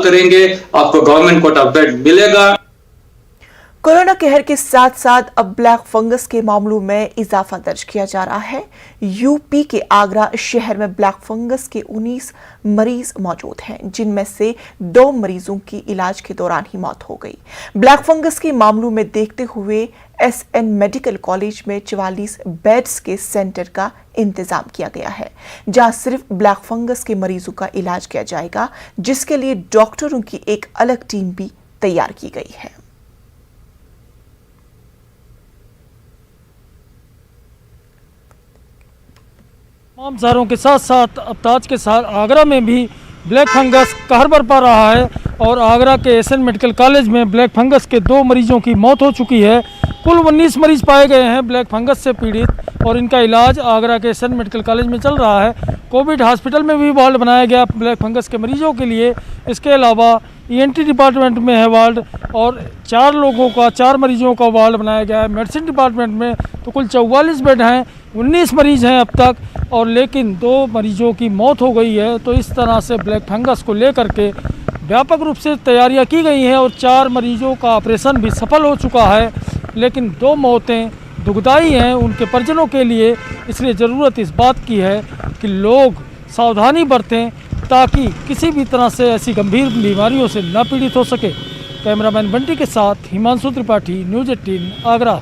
करेंगे, आपको government Kota bed मिलेगा। कोरोना कहर के साथ साथ अब ब्लैक फंगस के मामलों में इजाफा दर्ज किया जा रहा है। यूपी के आगरा शहर में ब्लैक फंगस के 19 मरीज मौजूद हैं, जिनमें से 2 मरीजों की इलाज के दौरान ही मौत हो गई। ब्लैक फंगस के मामलों में देखते हुए एसएन मेडिकल कॉलेज में 44 बेड्स के सेंटर का इंतजाम किया गया है, जहां सिर्फ ब्लैक फंगस के मरीजों का इलाज किया जाएगा, जिसके लिए डॉक्टरों की एक अलग टीम भी तैयार की गई है। तमाम शहरों के साथ साथ अब ताज के साथ आगरा में भी ब्लैक फंगस कहर बरपा रहा है और आगरा के एसएन मेडिकल कॉलेज में ब्लैक फंगस के 2 मरीजों की मौत हो चुकी है। कुल 19 मरीज पाए गए हैं ब्लैक फंगस से पीड़ित और इनका इलाज आगरा के एसएन मेडिकल कॉलेज में चल रहा है। कोविड हॉस्पिटल में भी वार्ड बनाया गया ब्लैक फंगस के मरीजों के लिए। इसके अलावा ईएनटी डिपार्टमेंट में है वार्ड और 4 मरीजों का वार्ड बनाया गया है। मेडिसिन डिपार्टमेंट में तो कुल 44 बेड हैं, 19 मरीज हैं अब तक, और लेकिन 2 मरीजों की मौत हो गई है। तो इस तरह से ब्लैक फंगस को लेकर के व्यापक रूप से तैयारियां की गई हैं और 4 मरीजों का ऑपरेशन भी सफल हो चुका है, लेकिन 2 मौतें दुखदाई हैं उनके परिजनों के लिए। इसलिए ज़रूरत इस बात की है कि लोग सावधानी बरतें ताकि किसी भी तरह से ऐसी गंभीर बीमारियों से न पीड़ित हो सके। कैमरामैन बंटी के साथ हिमांशु त्रिपाठी, न्यूज़ 18 आगरा।